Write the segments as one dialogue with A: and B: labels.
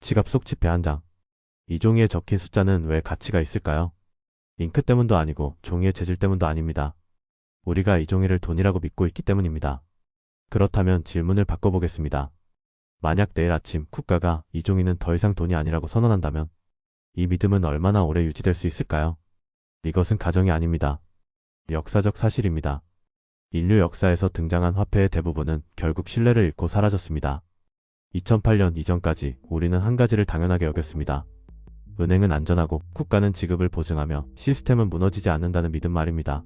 A: 지갑 속 지폐 한 장. 이 종이에 적힌 숫자는 왜 가치가 있을까요? 잉크 때문도 아니고 종이의 재질 때문도 아닙니다. 우리가 이 종이를 돈이라고 믿고 있기 때문입니다. 그렇다면 질문을 바꿔보겠습니다. 만약 내일 아침 국가가 이 종이는 더 이상 돈이 아니라고 선언한다면 이 믿음은 얼마나 오래 유지될 수 있을까요? 이것은 가정이 아닙니다. 역사적 사실입니다. 인류 역사에서 등장한 화폐의 대부분은 결국 신뢰를 잃고 사라졌습니다. 2008년 이전까지 우리는 한 가지를 당연하게 여겼습니다. 은행은 안전하고 국가는 지급을 보증하며 시스템은 무너지지 않는다는 믿음 말입니다.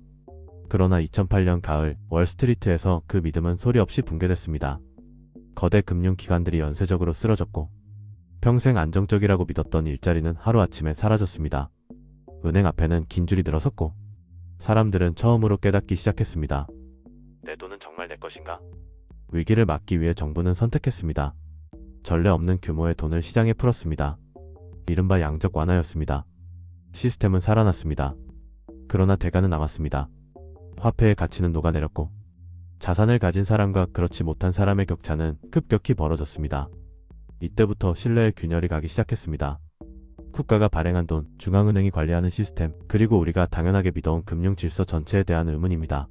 A: 그러나 2008년 가을 월스트리트에서 그 믿음은 소리 없이 붕괴됐습니다. 거대 금융기관들이 연쇄적으로 쓰러졌고 평생 안정적이라고 믿었던 일자리는 하루아침에 사라졌습니다. 은행 앞에는 긴 줄이 늘어섰고 사람들은 처음으로 깨닫기 시작했습니다. 내 돈은 정말 내 것인가? 위기를 막기 위해 정부는 선택했습니다. 전례 없는 규모의 돈을 시장에 풀었습니다. 이른바 양적 완화였습니다. 시스템은 살아났습니다. 그러나 대가는 남았습니다. 화폐의 가치는 녹아내렸고 자산을 가진 사람과 그렇지 못한 사람의 격차는 급격히 벌어졌습니다. 이때부터 신뢰의 균열이 가기 시작했습니다. 국가가 발행한 돈, 중앙은행이 관리하는 시스템, 그리고 우리가 당연하게 믿어온 금융 질서 전체에 대한 의문입니다.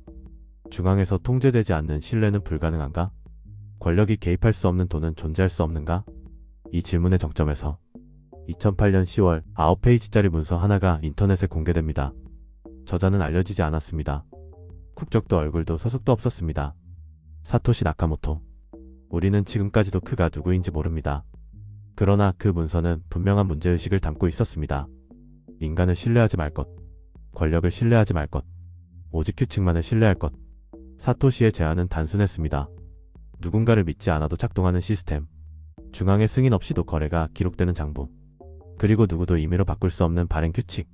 A: 중앙에서 통제되지 않는 신뢰는 불가능한가? 권력이 개입할 수 없는 돈은 존재할 수 없는가? 이 질문의 정점에서 2008년 10월 9페이지짜리 문서 하나가 인터넷에 공개됩니다. 저자는 알려지지 않았습니다. 국적도 얼굴도 서속도 없었습니다. 사토시 나카모토. 우리는 지금까지도 그가 누구인지 모릅니다. 그러나 그 문서는 분명한 문제의식을 담고 있었습니다. 인간을 신뢰하지 말 것, 권력을 신뢰하지 말 것, 오직 규칙만을 신뢰할 것. 사토시의 제안은 단순했습니다. 누군가를 믿지 않아도 작동하는 시스템, 중앙의 승인 없이도 거래가 기록되는 장부, 그리고 누구도 임의로 바꿀 수 없는 발행 규칙.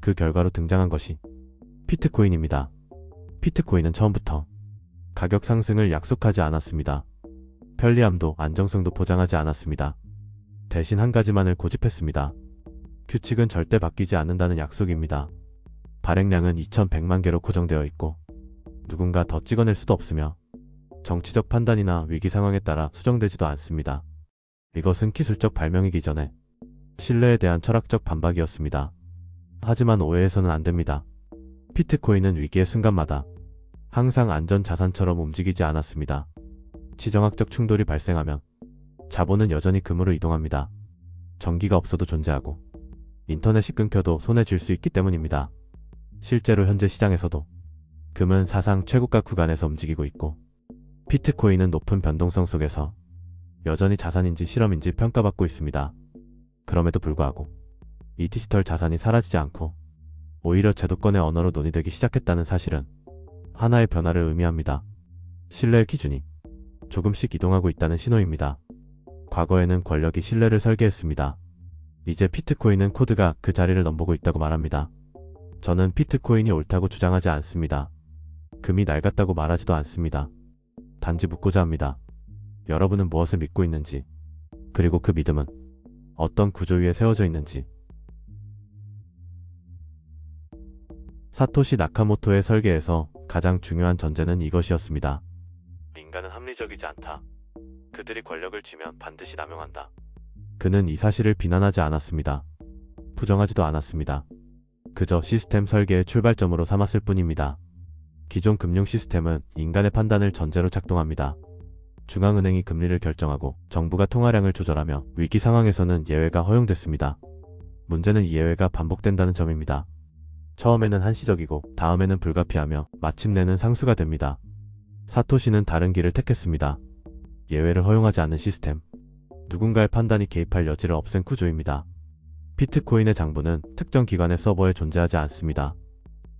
A: 그 결과로 등장한 것이 피트코인입니다. 피트코인은 처음부터 가격 상승을 약속하지 않았습니다. 편리함도 안정성도 보장하지 않았습니다. 대신 한 가지만을 고집했습니다. 규칙은 절대 바뀌지 않는다는 약속입니다. 발행량은 2100만 개로 고정되어 있고 누군가 더 찍어낼 수도 없으며 정치적 판단이나 위기 상황에 따라 수정되지도 않습니다. 이것은 기술적 발명이기 전에 신뢰에 대한 철학적 반박이었습니다. 하지만 오해해서는 안 됩니다. 피트코인은 위기의 순간마다 항상 안전 자산처럼 움직이지 않았습니다. 지정학적 충돌이 발생하면 자본은 여전히 금으로 이동합니다. 전기가 없어도 존재하고 인터넷이 끊겨도 손에 쥘 수 있기 때문입니다. 실제로 현재 시장에서도 금은 사상 최고가 구간에서 움직이고 있고 피트코인은 높은 변동성 속에서 여전히 자산인지 실험인지 평가받고 있습니다. 그럼에도 불구하고 이 디지털 자산이 사라지지 않고 오히려 제도권의 언어로 논의되기 시작했다는 사실은 하나의 변화를 의미합니다. 신뢰의 기준이 조금씩 이동하고 있다는 신호입니다. 과거에는 권력이 신뢰를 설계했습니다. 이제 피트코인은 코드가 그 자리를 넘보고 있다고 말합니다. 저는 피트코인이 옳다고 주장하지 않습니다. 금이 낡았다고 말하지도 않습니다. 단지 묻고자 합니다. 여러분은 무엇을 믿고 있는지, 그리고 그 믿음은 어떤 구조 위에 세워져 있는지. 사토시 나카모토의 설계에서 가장 중요한 전제는 이것이었습니다. 인간은 합리적이지 않다. 그들이 권력을 쥐면 반드시 남용한다. 그는 이 사실을 비난하지 않았습니다. 부정하지도 않았습니다. 그저 시스템 설계의 출발점으로 삼았을 뿐입니다. 기존 금융 시스템은 인간의 판단을 전제로 작동합니다. 중앙은행이 금리를 결정하고 정부가 통화량을 조절하며 위기 상황에서는 예외가 허용됐습니다. 문제는 이 예외가 반복된다는 점입니다. 처음에는 한시적이고 다음에는 불가피하며 마침내는 상수가 됩니다. 사토시는 다른 길을 택했습니다. 예외를 허용하지 않는 시스템, 누군가의 판단이 개입할 여지를 없앤 구조입니다. 피트코인의 장부는 특정 기관의 서버에 존재하지 않습니다.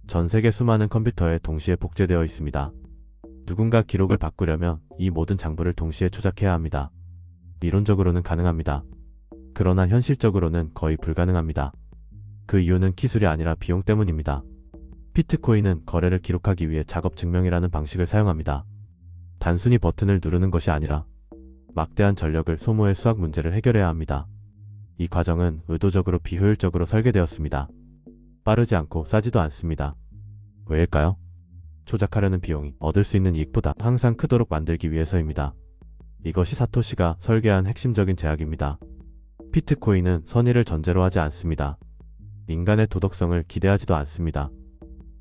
A: 전 세계 수많은 컴퓨터에 동시에 복제되어 있습니다. 누군가 기록을 바꾸려면 이 모든 장부를 동시에 조작해야 합니다. 이론적으로는 가능합니다. 그러나 현실적으로는 거의 불가능합니다. 그 이유는 기술이 아니라 비용 때문입니다. 피트코인은 거래를 기록하기 위해 작업 증명이라는 방식을 사용합니다. 단순히 버튼을 누르는 것이 아니라 막대한 전력을 소모해 수학 문제를 해결해야 합니다. 이 과정은 의도적으로 비효율적으로 설계되었습니다. 빠르지 않고 싸지도 않습니다. 왜일까요? 조작하려는 비용이 얻을 수 있는 이익보다 항상 크도록 만들기 위해서입니다. 이것이 사토시가 설계한 핵심적인 제약입니다. 비트코인은 선의를 전제로 하지 않습니다. 인간의 도덕성을 기대하지도 않습니다.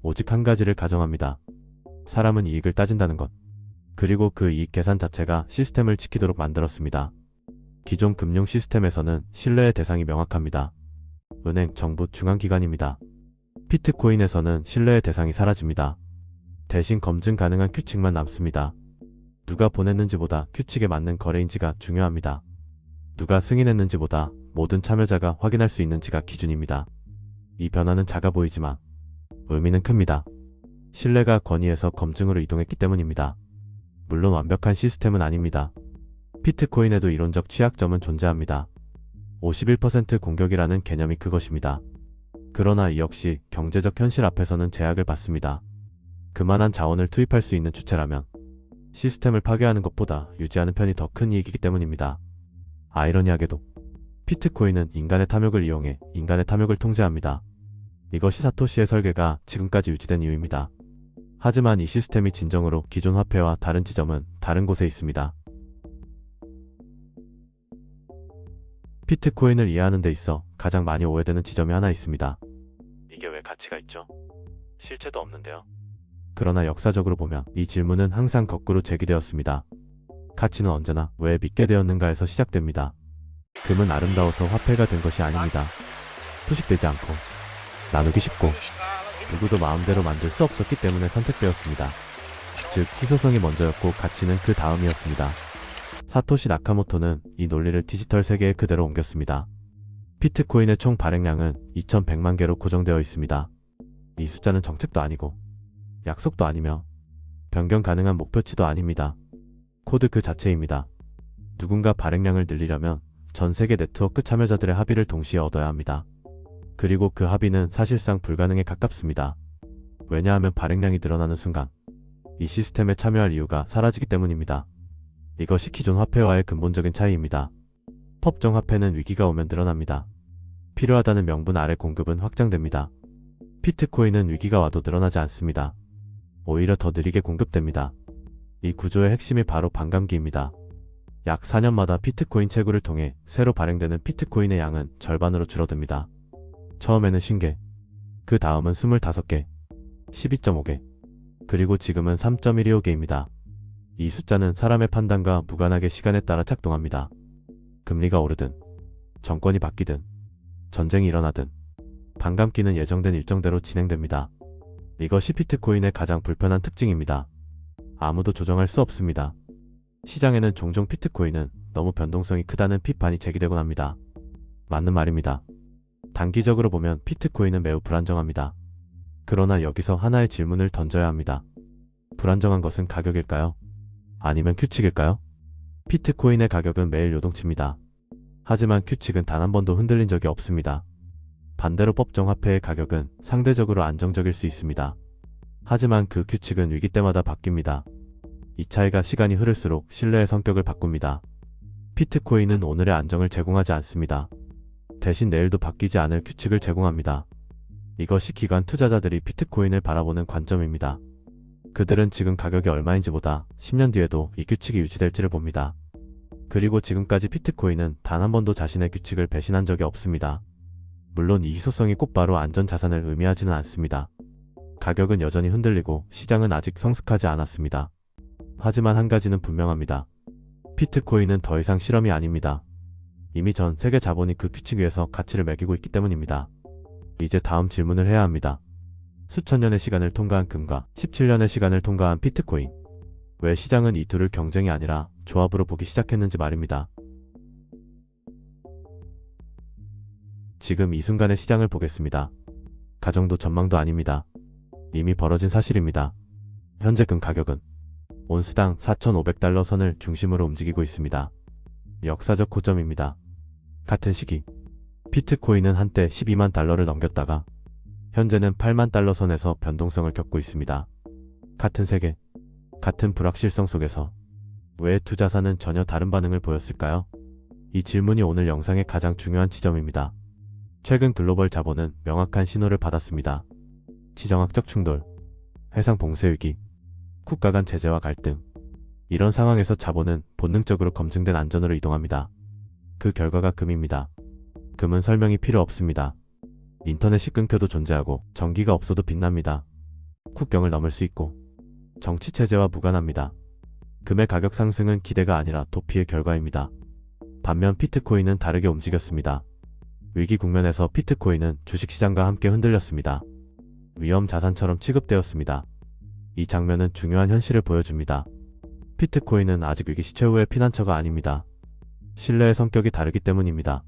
A: 오직 한 가지를 가정합니다. 사람은 이익을 따진다는 것. 그리고 그 이익 계산 자체가 시스템을 지키도록 만들었습니다. 기존 금융 시스템에서는 신뢰의 대상이 명확합니다. 은행, 정부, 중앙기관입니다. 비트코인에서는 신뢰의 대상이 사라집니다. 대신 검증 가능한 규칙만 남습니다. 누가 보냈는지보다 규칙에 맞는 거래인지가 중요합니다. 누가 승인했는지보다 모든 참여자가 확인할 수 있는지가 기준입니다. 이 변화는 작아 보이지만 의미는 큽니다. 신뢰가 권위에서 검증으로 이동했기 때문입니다. 물론 완벽한 시스템은 아닙니다. 비트코인에도 이론적 취약점은 존재합니다. 51% 공격이라는 개념이 그것입니다. 그러나 이 역시 경제적 현실 앞에서는 제약을 받습니다. 그만한 자원을 투입할 수 있는 주체라면 시스템을 파괴하는 것보다 유지하는 편이 더 큰 이익이기 때문입니다. 아이러니하게도 비트코인은 인간의 탐욕을 이용해 인간의 탐욕을 통제합니다. 이것이 사토시의 설계가 지금까지 유지된 이유입니다. 하지만 이 시스템이 진정으로 기존 화폐와 다른 지점은 다른 곳에 있습니다. 비트코인을 이해하는 데 있어 가장 많이 오해되는 지점이 하나 있습니다. 이게 왜 가치가 있죠? 실체도 없는데요. 그러나 역사적으로 보면 이 질문은 항상 거꾸로 제기되었습니다. 가치는 언제나 왜 믿게 되었는가에서 시작됩니다. 금은 아름다워서 화폐가 된 것이 아닙니다. 투식되지 않고 나누기 쉽고 누구도 마음대로 만들 수 없었기 때문에 선택되었습니다. 즉 희소성이 먼저였고 가치는 그 다음이었습니다. 사토시 나카모토는 이 논리를 디지털 세계에 그대로 옮겼습니다. 비트코인의 총 발행량은 2100만 개로 고정되어 있습니다. 이 숫자는 정책도 아니고 약속도 아니며 변경 가능한 목표치도 아닙니다. 코드 그 자체입니다. 누군가 발행량을 늘리려면 전 세계 네트워크 참여자들의 합의를 동시에 얻어야 합니다. 그리고 그 합의는 사실상 불가능에 가깝습니다. 왜냐하면 발행량이 늘어나는 순간 이 시스템에 참여할 이유가 사라지기 때문입니다. 이것이 기존 화폐와의 근본적인 차이입니다. 법정 화폐는 위기가 오면 늘어납니다. 필요하다는 명분 아래 공급은 확장됩니다. 비트코인은 위기가 와도 늘어나지 않습니다. 오히려 더 느리게 공급됩니다. 이 구조의 핵심이 바로 반감기입니다. 약 4년마다 비트코인 채굴을 통해 새로 발행되는 비트코인의 양은 절반으로 줄어듭니다. 처음에는 50개, 그 다음은 25개, 12.5개, 그리고 지금은 3.125개입니다. 이 숫자는 사람의 판단과 무관하게 시간에 따라 작동합니다. 금리가 오르든, 정권이 바뀌든, 전쟁이 일어나든, 반감기는 예정된 일정대로 진행됩니다. 이것이 비트코인의 가장 불편한 특징입니다. 아무도 조정할 수 없습니다. 시장에는 종종 비트코인은 너무 변동성이 크다는 비판이 제기되곤 합니다. 맞는 말입니다. 단기적으로 보면 비트코인은 매우 불안정합니다. 그러나 여기서 하나의 질문을 던져야 합니다. 불안정한 것은 가격일까요? 아니면 규칙일까요? 비트코인의 가격은 매일 요동칩니다. 하지만 규칙은 단 한 번도 흔들린 적이 없습니다. 반대로 법정 화폐의 가격은 상대적으로 안정적일 수 있습니다. 하지만 그 규칙은 위기 때마다 바뀝니다. 이 차이가 시간이 흐를수록 신뢰의 성격을 바꿉니다. 비트코인은 오늘의 안정을 제공하지 않습니다. 대신 내일도 바뀌지 않을 규칙을 제공합니다. 이것이 기관 투자자들이 비트코인을 바라보는 관점입니다. 그들은 지금 가격이 얼마인지보다 10년 뒤에도 이 규칙이 유지될지를 봅니다. 그리고 지금까지 비트코인은 단 한 번도 자신의 규칙을 배신한 적이 없습니다. 물론 이 희소성이 곧바로 안전자산을 의미하지는 않습니다. 가격은 여전히 흔들리고 시장은 아직 성숙하지 않았습니다. 하지만 한 가지는 분명합니다. 비트코인은 더 이상 실험이 아닙니다. 이미 전 세계 자본이 그 규칙 위에서 가치를 매기고 있기 때문입니다. 이제 다음 질문을 해야 합니다. 수천 년의 시간을 통과한 금과 17년의 시간을 통과한 비트코인. 왜 시장은 이 둘을 경쟁이 아니라 조합으로 보기 시작했는지 말입니다. 지금 이 순간의 시장을 보겠습니다. 가정도 전망도 아닙니다. 이미 벌어진 사실입니다. 현재 금 가격은 온스당 4,500달러 선을 중심으로 움직이고 있습니다. 역사적 고점입니다. 같은 시기 비트코인은 한때 12만 달러를 넘겼다가 현재는 8만 달러 선에서 변동성을 겪고 있습니다. 같은 세계, 같은 불확실성 속에서 왜 두 자산은 전혀 다른 반응을 보였을까요? 이 질문이 오늘 영상의 가장 중요한 지점입니다. 최근 글로벌 자본은 명확한 신호를 받았습니다. 지정학적 충돌, 해상 봉쇄 위기, 국가 간 제재와 갈등. 이런 상황에서 자본은 본능적으로 검증된 안전으로 이동합니다. 그 결과가 금입니다. 금은 설명이 필요 없습니다. 인터넷이 끊겨도 존재하고 전기가 없어도 빛납니다. 국경을 넘을 수 있고 정치체제와 무관합니다. 금의 가격 상승은 기대가 아니라 도피의 결과입니다. 반면 비트코인은 다르게 움직였습니다. 위기 국면에서 비트코인은 주식시장과 함께 흔들렸습니다. 위험 자산처럼 취급되었습니다. 이 장면은 중요한 현실을 보여줍니다. 비트코인은 아직 위기 시초의 피난처가 아닙니다. 신뢰의 성격이 다르기 때문입니다.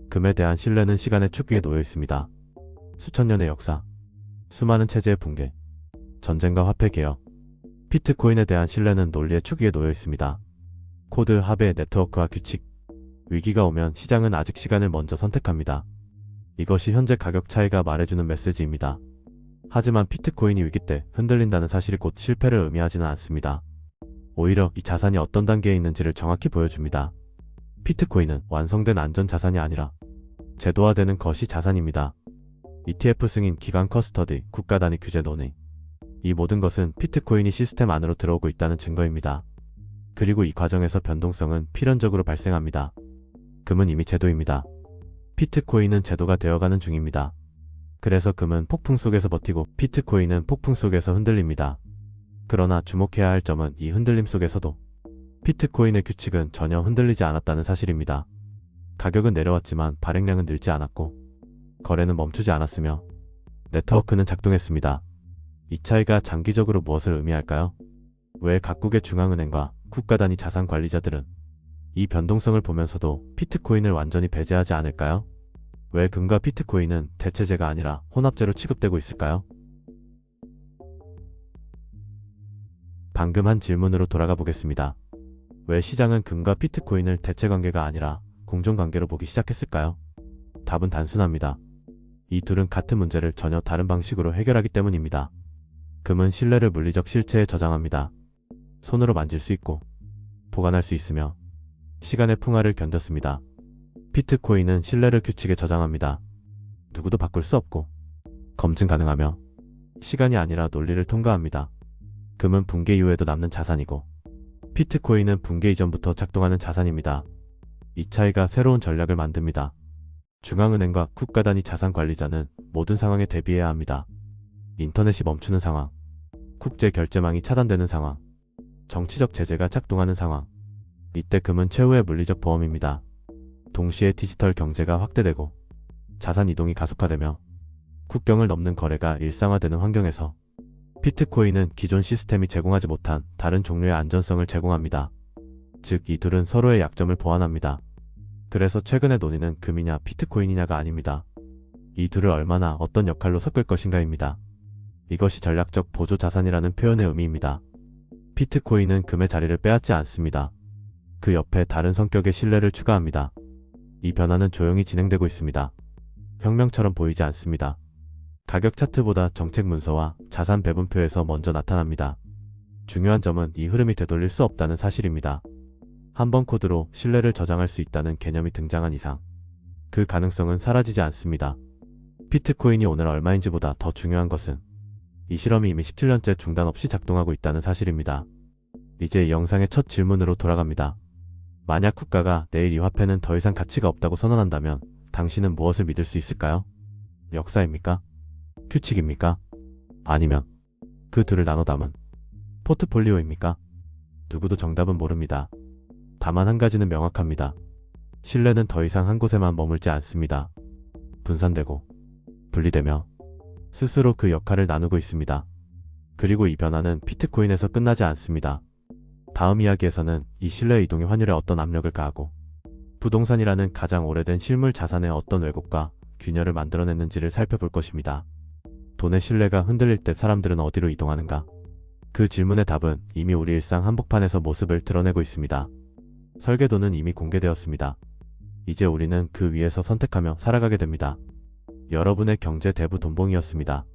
A: 금에 대한 신뢰는 시간의 축 위에 놓여 있습니다. 수천 년의 역사, 수많은 체제의 붕괴, 전쟁과 화폐 개혁, 비트코인에 대한 신뢰는 논리의 축 위에 놓여 있습니다. 코드, 합의, 네트워크와 규칙. 위기가 오면 시장은 아직 시간을 먼저 선택합니다. 이것이 현재 가격 차이가 말해주는 메시지입니다. 하지만 비트코인이 위기 때 흔들린다는 사실이 곧 실패를 의미하지는 않습니다. 오히려 이 자산이 어떤 단계에 있는지를 정확히 보여줍니다. 비트코인은 완성된 안전자산이 아니라 제도화되는 거시 자산입니다. ETF 승인, 기관 커스터디, 국가 단위 규제 논의. 이 모든 것은 비트코인이 시스템 안으로 들어오고 있다는 증거입니다. 그리고 이 과정에서 변동성은 필연적으로 발생합니다. 금은 이미 제도입니다. 비트코인은 제도가 되어가는 중입니다. 그래서 금은 폭풍 속에서 버티고 비트코인은 폭풍 속에서 흔들립니다. 그러나 주목해야 할 점은 이 흔들림 속에서도 비트코인의 규칙은 전혀 흔들리지 않았다는 사실입니다. 가격은 내려왔지만 발행량은 늘지 않았고 거래는 멈추지 않았으며 네트워크는 작동했습니다. 이 차이가 장기적으로 무엇을 의미할까요? 왜 각국의 중앙은행과 국가 단위 자산 관리자들은 이 변동성을 보면서도 비트코인을 완전히 배제하지 않을까요? 왜 금과 비트코인은 대체제가 아니라 혼합제로 취급되고 있을까요? 방금 한 질문으로 돌아가 보겠습니다. 왜 시장은 금과 비트코인을 대체관계가 아니라 공존관계로 보기 시작했을까요? 답은 단순합니다. 이 둘은 같은 문제를 전혀 다른 방식으로 해결하기 때문입니다. 금은 신뢰를 물리적 실체에 저장합니다. 손으로 만질 수 있고 보관할 수 있으며 시간의 풍화를 견뎠습니다. 비트코인은 신뢰를 규칙에 저장합니다. 누구도 바꿀 수 없고 검증 가능하며 시간이 아니라 논리를 통과합니다. 금은 붕괴 이후에도 남는 자산이고 비트코인은 붕괴 이전부터 작동하는 자산입니다. 이 차이가 새로운 전략을 만듭니다. 중앙은행과 국가 단위 자산 관리자는 모든 상황에 대비해야 합니다. 인터넷이 멈추는 상황, 국제 결제망이 차단되는 상황, 정치적 제재가 작동하는 상황. 이때 금은 최후의 물리적 보험입니다. 동시에 디지털 경제가 확대되고 자산 이동이 가속화되며 국경을 넘는 거래가 일상화되는 환경에서 비트코인은 기존 시스템이 제공하지 못한 다른 종류의 안전성을 제공합니다. 즉, 이 둘은 서로의 약점을 보완합니다. 그래서 최근의 논의는 금이냐 비트코인이냐가 아닙니다. 이 둘을 얼마나 어떤 역할로 섞을 것인가입니다. 이것이 전략적 보조 자산이라는 표현의 의미입니다. 비트코인은 금의 자리를 빼앗지 않습니다. 그 옆에 다른 성격의 신뢰를 추가합니다. 이 변화는 조용히 진행되고 있습니다. 혁명처럼 보이지 않습니다. 가격 차트보다 정책 문서와 자산 배분표에서 먼저 나타납니다. 중요한 점은 이 흐름이 되돌릴 수 없다는 사실입니다. 한 번 코드로 신뢰를 저장할 수 있다는 개념이 등장한 이상 그 가능성은 사라지지 않습니다. 비트코인이 오늘 얼마인지보다 더 중요한 것은 이 실험이 이미 17년째 중단 없이 작동하고 있다는 사실입니다. 이제 이 영상의 첫 질문으로 돌아갑니다. 만약 국가가 내일 이 화폐는 더 이상 가치가 없다고 선언한다면 당신은 무엇을 믿을 수 있을까요? 역사입니까? 규칙입니까? 아니면 그 둘을 나눠 담은 포트폴리오입니까? 누구도 정답은 모릅니다. 다만 한 가지는 명확합니다. 신뢰는 더 이상 한 곳에만 머물지 않습니다. 분산되고 분리되며 스스로 그 역할을 나누고 있습니다. 그리고 이 변화는 비트코인에서 끝나지 않습니다. 다음 이야기에서는 이 신뢰 이동이 환율에 어떤 압력을 가하고 부동산이라는 가장 오래된 실물 자산에 어떤 왜곡과 균열을 만들어냈는지를 살펴볼 것입니다. 돈의 신뢰가 흔들릴 때 사람들은 어디로 이동하는가? 그 질문의 답은 이미 우리 일상 한복판에서 모습을 드러내고 있습니다. 설계도는 이미 공개되었습니다. 이제 우리는 그 위에서 선택하며 살아가게 됩니다. 여러분의 경제 대부 돈봉이었습니다.